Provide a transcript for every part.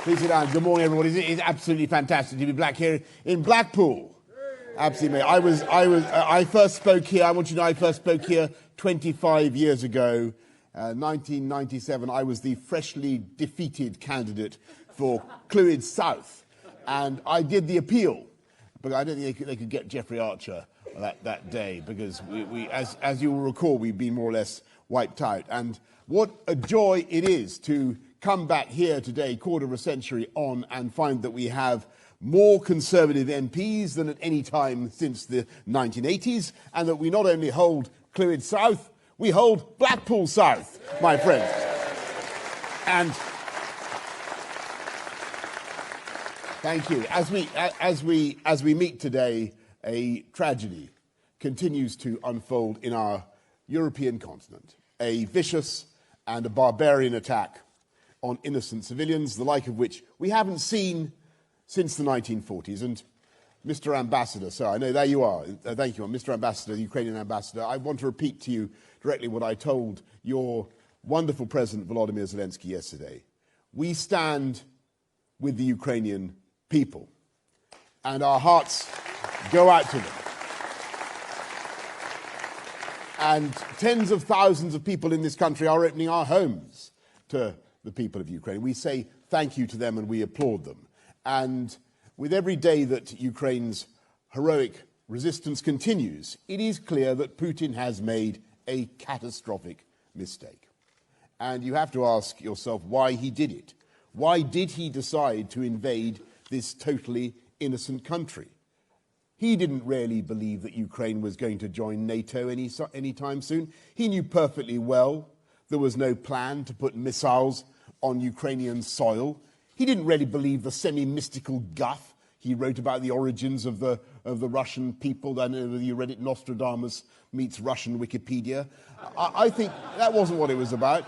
Please sit down. Good morning, everybody. It's absolutely fantastic to be back here in Blackpool. Absolutely, mate. I first spoke here. I want you to know I first spoke here 25 years ago, 1997. I was the freshly defeated candidate for Clwyd South, and I did the appeal, but I don't think they could get Jeffrey Archer that day because we as you will recall, we've been more or less wiped out. And what a joy it is to come back here today, quarter of a century on, and find that we have more Conservative MPs than at any time since the 1980s, and that we not only hold Clwyd South, we hold Blackpool South, my friends. And thank you. As we meet today, a tragedy continues to unfold in our European continent. A vicious and a barbarian attack on innocent civilians, the like of which we haven't seen since the 1940s. And Mr. Ambassador, sir, I know there you are. Thank you, Mr. Ambassador, the Ukrainian Ambassador. I want to repeat to you directly what I told your wonderful President Volodymyr Zelensky yesterday. We stand with the Ukrainian people, and our hearts go out to them. And tens of thousands of people in this country are opening our homes to the people of Ukraine. We say thank you to them and we applaud them. And with every day that Ukraine's heroic resistance continues, it is clear that Putin has made a catastrophic mistake. And you have to ask yourself why he did it. Why did he decide to invade this totally innocent country? He didn't really believe that Ukraine was going to join NATO anytime soon. He knew perfectly well there was no plan to put missiles on Ukrainian soil. He didn't really believe the semi-mystical guff he wrote about the origins of the Russian people. I know whether you read it, Nostradamus meets Russian Wikipedia. I think that wasn't what it was about.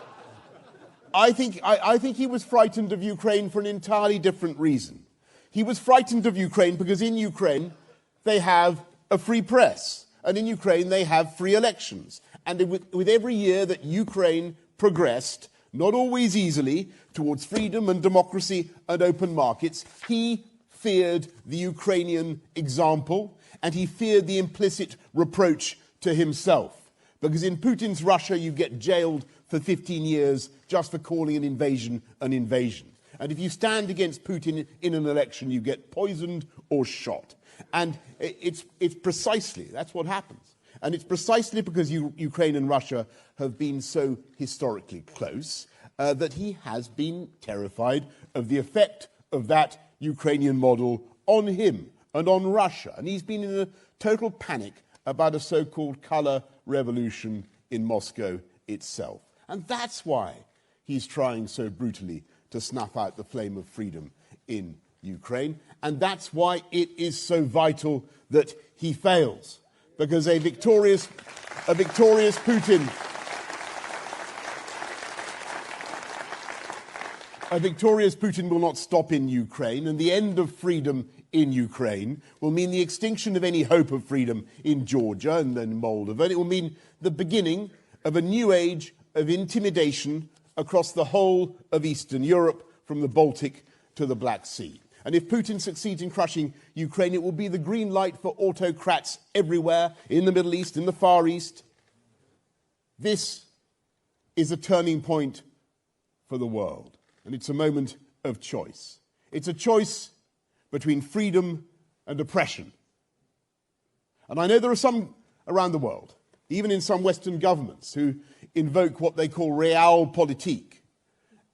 I think he was frightened of Ukraine for an entirely different reason. He was frightened of Ukraine because in Ukraine they have a free press, and in Ukraine they have free elections. And with every year that Ukraine progressed, not always easily, towards freedom and democracy and open markets, he feared the Ukrainian example, and he feared the implicit reproach to himself. Because in Putin's Russia, you get jailed for 15 years just for calling an invasion an invasion. And if you stand against Putin in an election, you get poisoned or shot. And it's precisely, that's what happens. And it's precisely because Ukraine and Russia have been so historically close that he has been terrified of the effect of that Ukrainian model on him and on Russia. And he's been in a total panic about a so-called color revolution in Moscow itself. And that's why he's trying so brutally to snuff out the flame of freedom in Ukraine. And that's why it is so vital that he fails. Because a victorious Putin will not stop in Ukraine, and the end of freedom in Ukraine will mean the extinction of any hope of freedom in Georgia and then Moldova. And it will mean the beginning of a new age of intimidation across the whole of Eastern Europe, from the Baltic to the Black Sea. And if Putin succeeds in crushing Ukraine, it will be the green light for autocrats everywhere, in the Middle East, in the Far East. This is a turning point for the world, and it's a moment of choice. It's a choice between freedom and oppression. And I know there are some around the world, even in some Western governments, who invoke what they call realpolitik,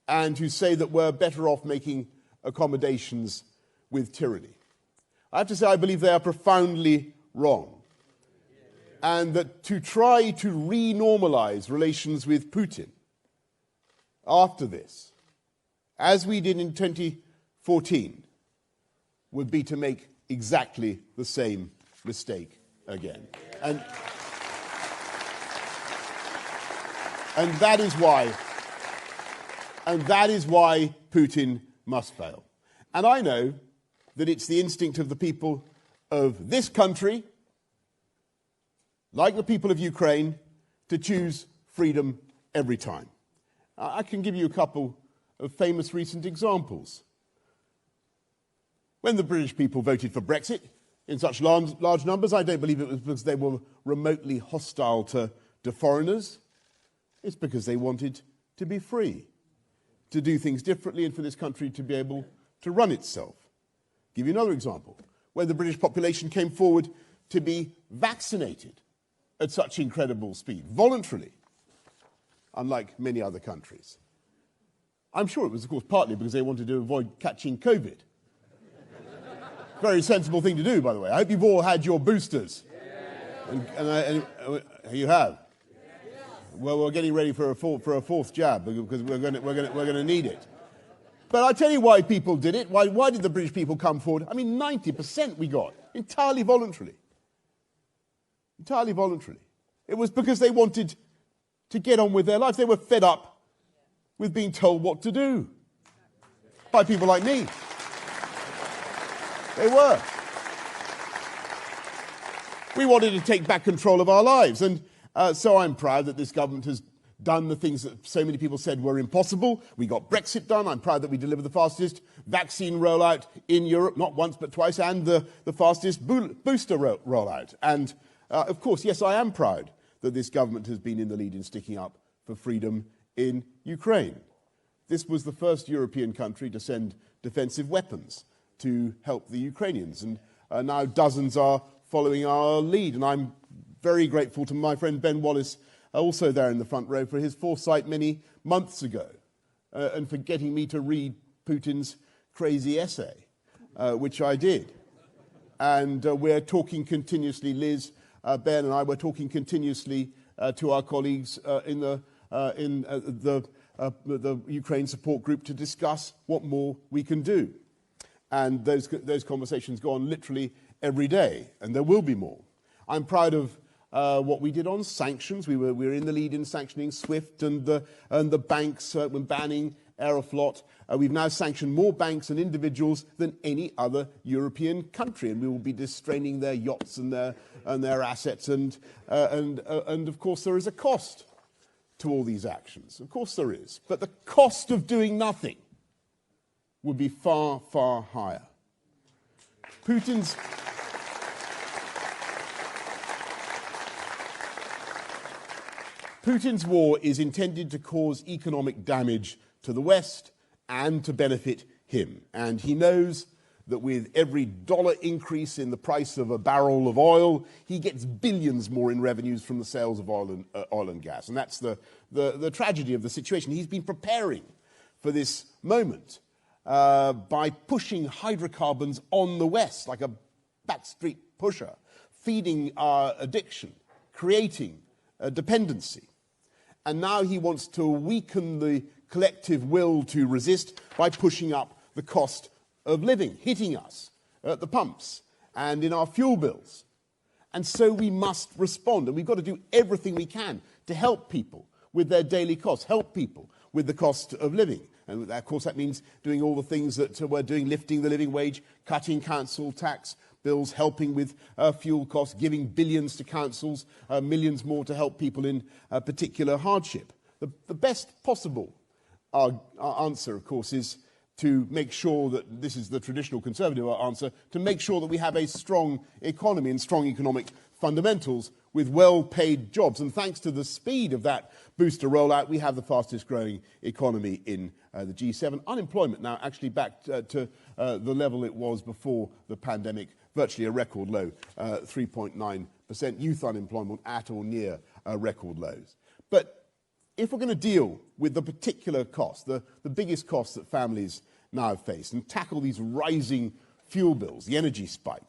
and who say that we're better off making accommodations with tyranny. I have to say I believe they are profoundly wrong. And that to try to re-normalize relations with Putin after this, as we did in 2014, would be to make exactly the same mistake again. And that is why Putin must fail. And I know that it's the instinct of the people of this country, like the people of Ukraine, to choose freedom every time. I can give you a couple of famous recent examples When the British people voted for Brexit in such large numbers, I don't believe it was because they were remotely hostile to foreigners. It's because they wanted to be free, to do things differently, and for this country to be able to run itself. I'll give you another example. When the British population came forward to be vaccinated at such incredible speed, voluntarily, unlike many other countries. I'm sure it was, of course, partly because they wanted to avoid catching COVID. Very sensible thing to do, by the way. I hope you've all had your boosters. And you have. Well, we're getting ready for a fourth jab because we're going to need it. But I'll tell you why people did it. Why did the British people come forward? I mean, 90% we got, entirely voluntarily. Entirely voluntarily. It was because they wanted to get on with their lives. They were fed up with being told what to do by people like me. They were. We wanted to take back control of our lives, and so I'm proud that this government has done the things that so many people said were impossible. We got Brexit done. I'm proud that we delivered the fastest vaccine rollout in Europe, not once but twice, and the fastest booster rollout. And of course, yes, I am proud that this government has been in the lead in sticking up for freedom in Ukraine. This was the first European country to send defensive weapons to help the Ukrainians, and now dozens are following our lead. And I'm very grateful to my friend Ben Wallace, also there in the front row, for his foresight many months ago, and for getting me to read Putin's crazy essay, which I did. And we're talking continuously, Liz, Ben and I were talking continuously to our colleagues in the Ukraine support group to discuss what more we can do. And those conversations go on literally every day, and there will be more. I'm proud of what we did on sanctions. We were in the lead in sanctioning SWIFT and the banks when banning Aeroflot. We've now sanctioned more banks and individuals than any other European country, and we will be distraining their yachts and their assets. And of course, there is a cost to all these actions. Of course, there is. But the cost of doing nothing would be far, far higher. Putin's war is intended to cause economic damage to the West and to benefit him. And he knows that with every dollar increase in the price of a barrel of oil, he gets billions more in revenues from the sales of oil and gas. And that's the tragedy of the situation. He's been preparing for this moment by pushing hydrocarbons on the West like a backstreet pusher, feeding our addiction, creating a dependency. And now he wants to weaken the collective will to resist by pushing up the cost of living, hitting us at the pumps and in our fuel bills. And so we must respond, and we've got to do everything we can to help people with their daily costs, help people with the cost of living. And of course that means doing all the things that we're doing, lifting the living wage, cutting council tax bills, helping with fuel costs, giving billions to councils, millions more to help people in particular hardship. The best possible answer, of course, is to make sure that, this is the traditional Conservative answer, to make sure that we have a strong economy and strong economic fundamentals with well-paid jobs. And thanks to the speed of that booster rollout, we have the fastest growing economy in the G7. Unemployment now actually back to the level it was before the pandemic, virtually a record low, 3.9%. Youth unemployment at or near record lows. But if we're going to deal with the particular cost, the biggest cost that families now face, and tackle these rising fuel bills, the energy spike,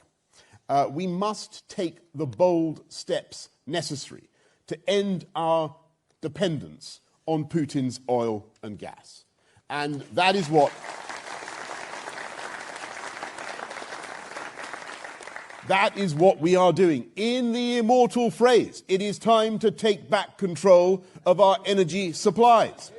we must take the bold steps necessary to end our dependence on Putin's oil and gas. And that is what we are doing. In the immortal phrase, it is time to take back control of our energy supplies.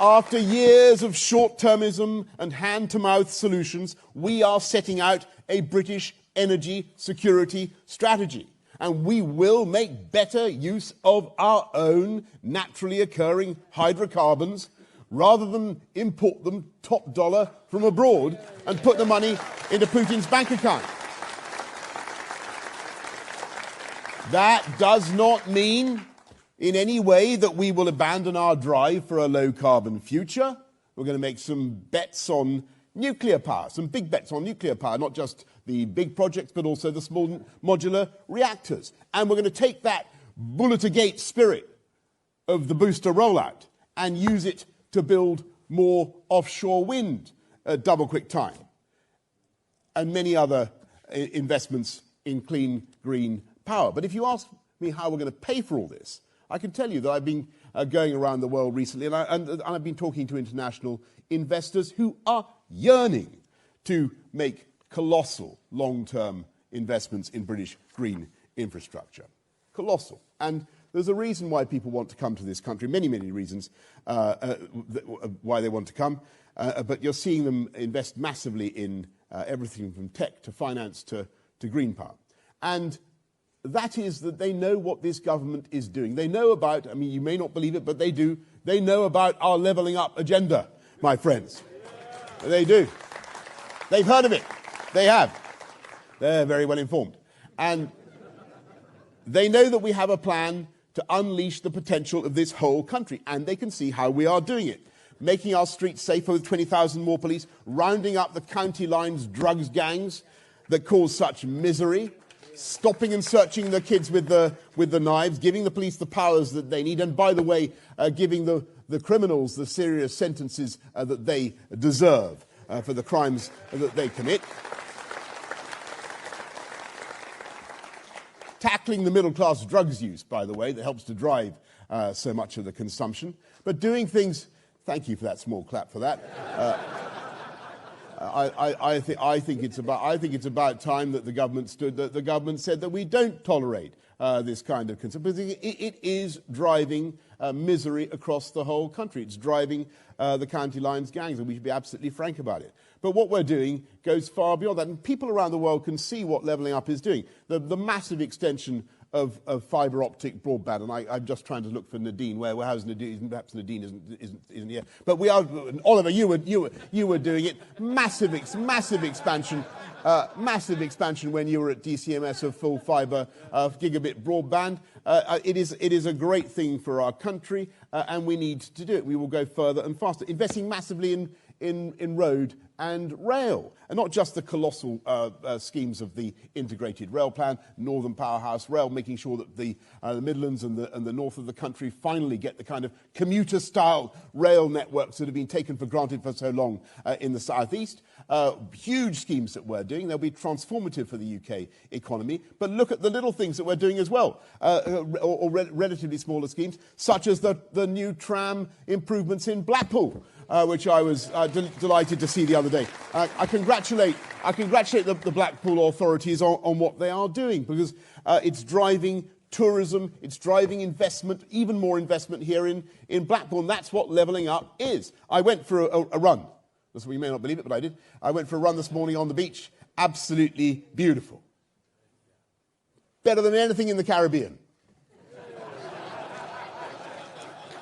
After years of short-termism and hand-to-mouth solutions, we are setting out a British energy security strategy. And we will make better use of our own naturally occurring hydrocarbons rather than import them top dollar from abroad and put the money into Putin's bank account. That does not mean in any way that we will abandon our drive for a low-carbon future. We're going to make some bets on nuclear power, some big bets on nuclear power, not just the big projects, but also the small modular reactors. And we're going to take that bullet-a-gate spirit of the booster rollout and use it to build more offshore wind at double-quick time, and many other investments in clean, green power. But if you ask me how we're going to pay for all this, I can tell you that I've been going around the world recently, and I've been talking to international investors who are yearning to make colossal long-term investments in British green infrastructure. Colossal. And there's a reason why people want to come to this country, many, many reasons why they want to come, but you're seeing them invest massively in everything from tech to finance to green power. And that is that they know what this government is doing. They know about, I mean, you may not believe it, but they do. They know about our levelling up agenda, my friends. They do. They've heard of it. They have. They're very well informed. And they know that we have a plan to unleash the potential of this whole country, and they can see how we are doing it. Making our streets safer with 20,000 more police, rounding up the county lines drugs gangs that cause such misery, stopping and searching the kids with the knives, giving the police the powers that they need, and by the way, giving the criminals the serious sentences that they deserve for the crimes that they commit. Tackling the middle-class drugs use, by the way, that helps to drive so much of the consumption. But doing things, thank you for that small clap for that. I think it's about time that the government said that we don't tolerate this kind of concern, because it is driving misery across the whole country. It's driving the county lines gangs, and we should be absolutely frank about it. But what we're doing goes far beyond that, and people around the world can see what levelling up is doing. The massive extension of fibre optic broadband, and I'm just trying to look for Nadine. How's Nadine? Perhaps Nadine isn't here. But we are, Oliver. You were doing it. Massive expansion. Massive expansion when you were at DCMS of full fibre gigabit broadband. It is a great thing for our country, and we need to do it. We will go further and faster, investing massively in road and rail, and not just the colossal schemes of the integrated rail plan, Northern Powerhouse Rail, making sure that the Midlands and the north of the country finally get the kind of commuter-style rail networks that have been taken for granted for so long in the southeast. Huge schemes that we're doing. They'll be transformative for the UK economy. But look at the little things that we're doing as well, or relatively smaller schemes, such as the new tram improvements in Blackpool, which I was delighted to see the other day. I congratulate the Blackpool authorities on what they are doing, because it's driving tourism, it's driving investment, even more investment here in Blackpool, and that's what levelling up is. I went for a run. You may not believe it, but I did. I went for a run this morning on the beach. Absolutely beautiful. Better than anything in the Caribbean.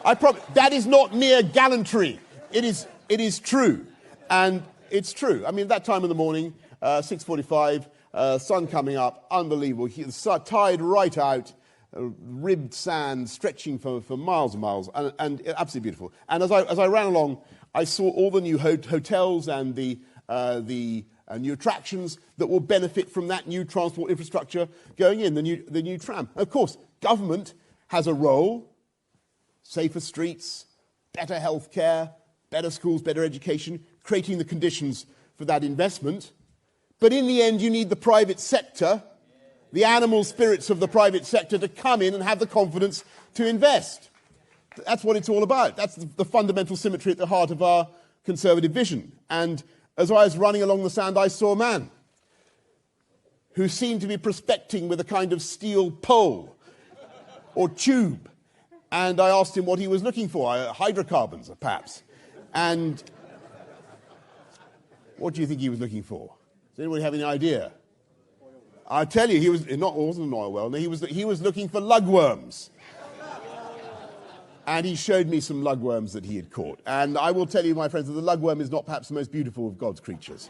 That is not mere gallantry. It is true. And it's true. I mean, that time of the morning, 6:45, sun coming up, unbelievable. Tide right out, ribbed sand stretching for miles and miles, and absolutely beautiful. And as I ran along, I saw all the new hotels and the new attractions that will benefit from that new transport infrastructure going in, the new tram. Of course, government has a role: safer streets, better healthcare, better schools, better education, creating the conditions for that investment. But in the end, you need the private sector, the animal spirits of the private sector, to come in and have the confidence to invest. That's what it's all about. That's the fundamental symmetry at the heart of our Conservative vision. And as I was running along the sand, I saw a man who seemed to be prospecting with a kind of steel pole or tube. And I asked him what he was looking for, hydrocarbons, perhaps. And what do you think he was looking for? Does anybody have any idea? I tell you, it wasn't an oil well. No, he was looking for lugworms. and he showed me some lugworms that he had caught. And I will tell you, my friends, that the lugworm is not perhaps the most beautiful of God's creatures.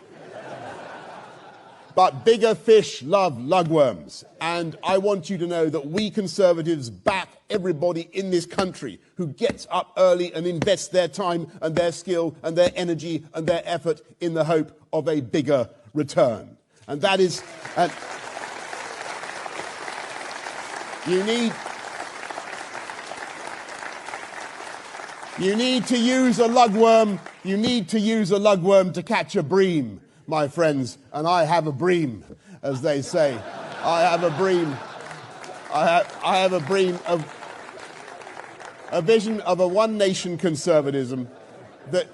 But bigger fish love lugworms. And I want you to know that we Conservatives back everybody in this country who gets up early and invests their time and their skill and their energy and their effort in the hope of a bigger return. And that is... You need to use a lugworm. You need to use a lugworm to catch a bream, my friends. And I have a bream, as they say. I have a bream. I have a bream of a vision of a one-nation conservatism that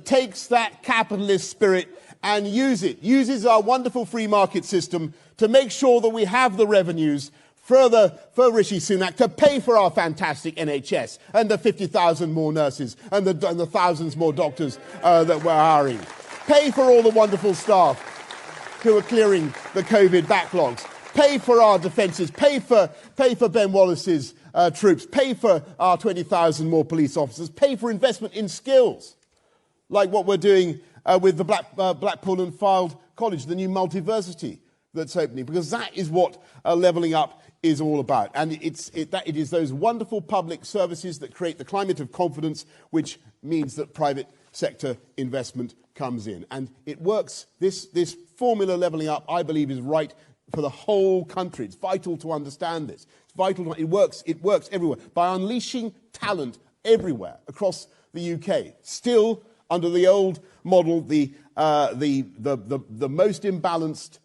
takes that capitalist spirit and uses our wonderful free market system to make sure that we have the revenues for Rishi Sunak to pay for our fantastic NHS and the 50,000 more nurses and the thousands more doctors that we're hiring. Pay for all the wonderful staff who are clearing the COVID backlogs. Pay for our defences. Pay for Ben Wallace's troops. Pay for our 20,000 more police officers. Pay for investment in skills, like what we're doing with the Blackpool and Fylde College, the new multiversity that's opening, because that is what levelling up is all about. And it is those wonderful public services that create the climate of confidence, which means that private sector investment comes in. And it works. This formula levelling up, I believe, is right for the whole country. It's vital to understand this. It's vital. It works everywhere. By unleashing talent everywhere across the UK, still under the old model, the most imbalanced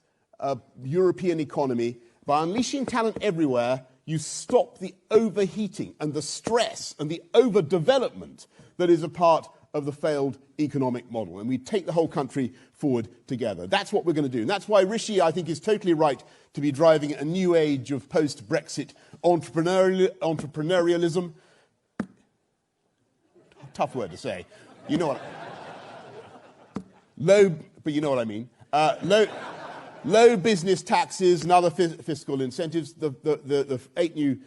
European economy. By unleashing talent everywhere, you stop the overheating and the stress and the overdevelopment that is a part of the failed economic model. And we take the whole country forward together. That's what we're going to do. And that's why Rishi, I think, is totally right to be driving a new age of post-Brexit entrepreneurialism. Tough word to say. You know what? But you know what I mean. Low business taxes and other fiscal incentives, the 8 new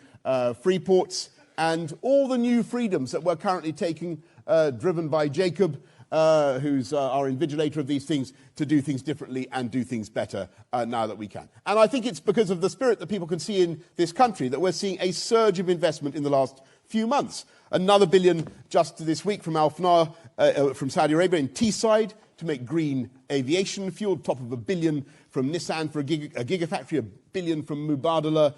free ports, and all the new freedoms that we're currently taking, driven by Jacob, who's our invigilator of these things, to do things differently and do things better now that we can. And I think it's because of the spirit that people can see in this country that we're seeing a surge of investment in the last few months. Another $1 billion just this week from Al-Fnaa, from Saudi Arabia in Teesside, to make green aviation fuel, top of $1 billion from Nissan for a gigafactory, $1 billion from Mubadala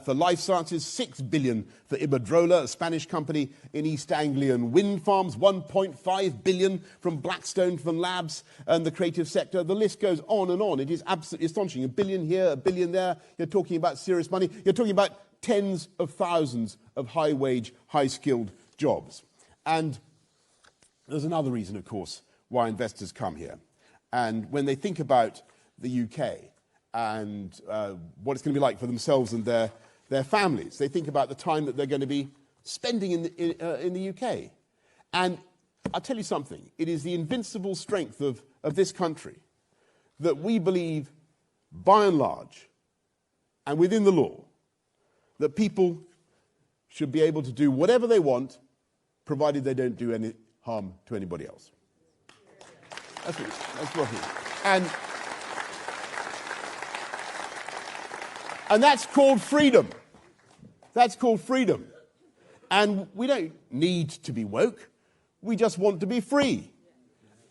for life sciences, $6 billion for Iberdrola, a Spanish company in East Anglian wind farms, $1.5 billion from Blackstone for labs and the creative sector. The list goes on and on. It is absolutely astonishing. $1 billion here, $1 billion there. You're talking about serious money. You're talking about tens of thousands of high-wage, high-skilled jobs. And there's another reason, of course, why investors come here. And when they think about the UK and what it's going to be like for themselves and their families, they think about the time that they're going to be spending in the UK. And I'll tell you something, it is the invincible strength of this country that we believe, by and large, and within the law, that people should be able to do whatever they want, provided they don't do any harm to anybody else. That's what it is. And that's called freedom. That's called freedom. And we don't need to be woke. We just want to be free.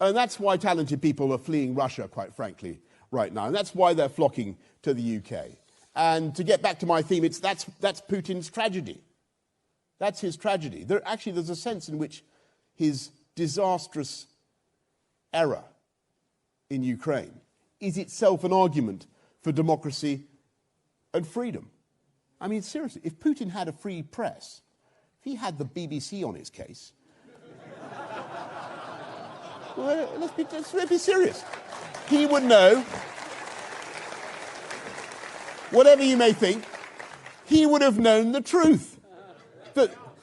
And that's why talented people are fleeing Russia, quite frankly, right now. And that's why they're flocking to the UK. And to get back to my theme, that's Putin's tragedy. That's his tragedy. There's a sense in which his disastrous error in Ukraine is itself an argument for democracy and freedom. I mean, seriously, if Putin had a free press, if he had the BBC on his case, well, let's be serious. He would know, whatever you may think, he would have known the truth.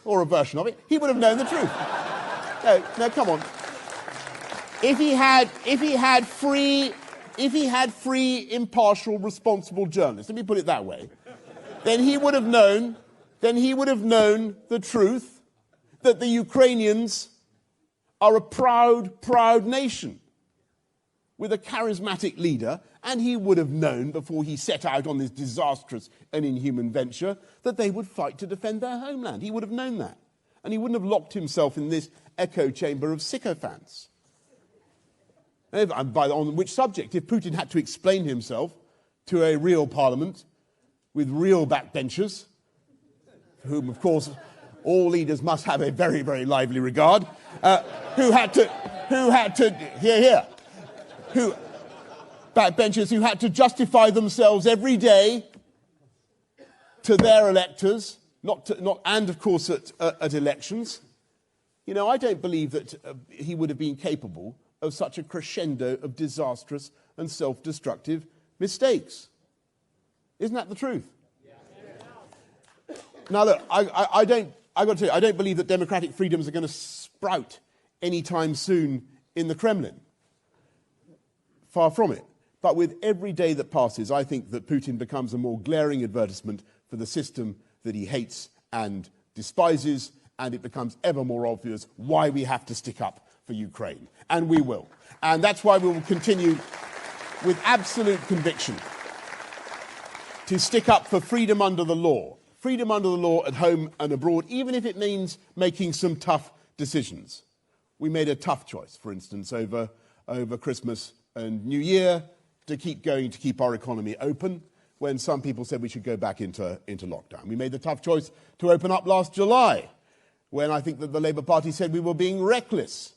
Or a version of it. He would have known the truth. No, come on. If he had free, impartial, responsible journalists, let me put it that way, then he would have known then he would have known the truth that the Ukrainians are a proud, proud nation with a charismatic leader, and he would have known before he set out on this disastrous and inhuman venture that they would fight to defend their homeland. He would have known that. And he wouldn't have locked himself in this echo chamber of sycophants. On which subject, if Putin had to explain himself to a real parliament with real backbenchers, for whom, of course, all leaders must have a very, very lively regard, backbenchers who had to justify themselves every day to their electors, and of course at elections. You know, I don't believe that he would have been capable of such a crescendo of disastrous and self-destructive mistakes. Isn't that the truth? Yeah. Now look, I've got to tell you, I don't believe that democratic freedoms are going to sprout anytime soon in the Kremlin. Far from it. But with every day that passes, I think that Putin becomes a more glaring advertisement for the system that he hates and despises, and it becomes ever more obvious why we have to stick up for Ukraine. And we will. And that's why we will continue with absolute conviction to stick up for freedom under the law. Freedom under the law at home and abroad, even if it means making some tough decisions. We made a tough choice, for instance, over Christmas and New Year, to keep going, to keep our economy open, when some people said we should go back into lockdown. We made the tough choice to open up last July, when I think that the Labour Party said we were being reckless.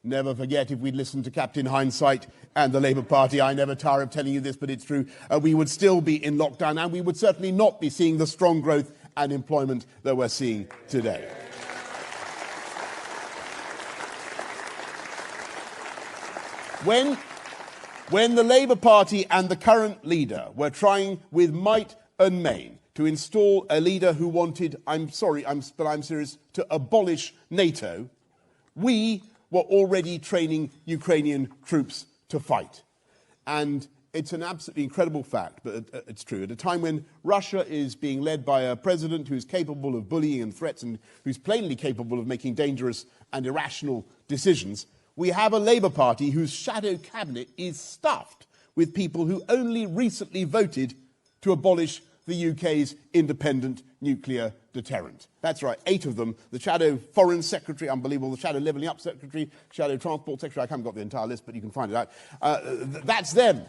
Never forget, if we'd listened to Captain Hindsight and the Labour Party, I never tire of telling you this, but it's true, we would still be in lockdown, and we would certainly not be seeing the strong growth and employment that we're seeing today. When the Labour Party and the current leader were trying with might and main to install a leader who wanted, I'm serious, to abolish NATO, we were already training Ukrainian troops to fight. And it's an absolutely incredible fact, but it's true. At a time when Russia is being led by a president who's capable of bullying and threats and who's plainly capable of making dangerous and irrational decisions, we have a Labour Party whose shadow cabinet is stuffed with people who only recently voted to abolish the UK's independent nuclear deterrent. That's right, 8 of them. The shadow foreign secretary, unbelievable, the shadow levelling up secretary, shadow transport secretary, I haven't got the entire list, but you can find it out. That's them.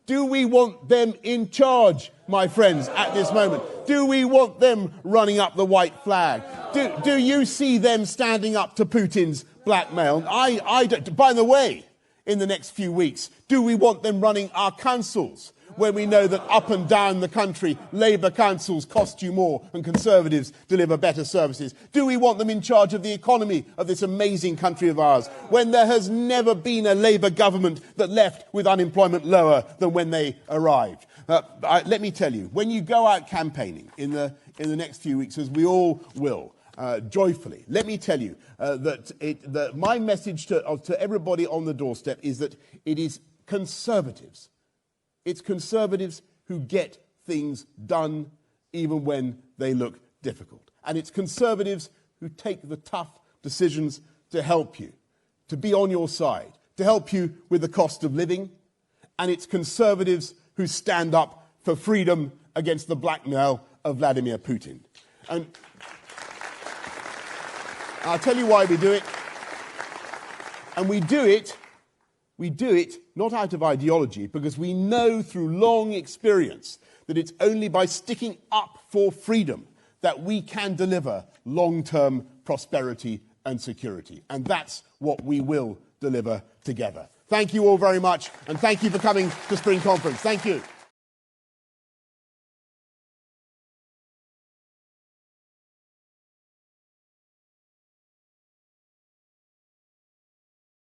Do we want them in charge, my friends, at this moment? Do we want them running up the white flag? Do you see them standing up to Putin's blackmail? I don't. By the way, in the next few weeks, do we want them running our councils, when we know that up and down the country, Labour councils cost you more and Conservatives deliver better services? Do we want them in charge of the economy of this amazing country of ours, when there has never been a Labour government that left with unemployment lower than when they arrived? Let me tell you, when you go out campaigning in the next few weeks, as we all will, joyfully, let me tell you that my message to everybody on the doorstep is that it is Conservatives. It's Conservatives who get things done even when they look difficult. And it's Conservatives who take the tough decisions to help you, to be on your side, to help you with the cost of living. And it's Conservatives who stand up for freedom against the blackmail of Vladimir Putin. And I'll tell you why we do it. And we do it not out of ideology, because we know through long experience that it's only by sticking up for freedom that we can deliver long-term prosperity and security. And that's what we will deliver together. Thank you all very much, and thank you for coming to Spring Conference. Thank you.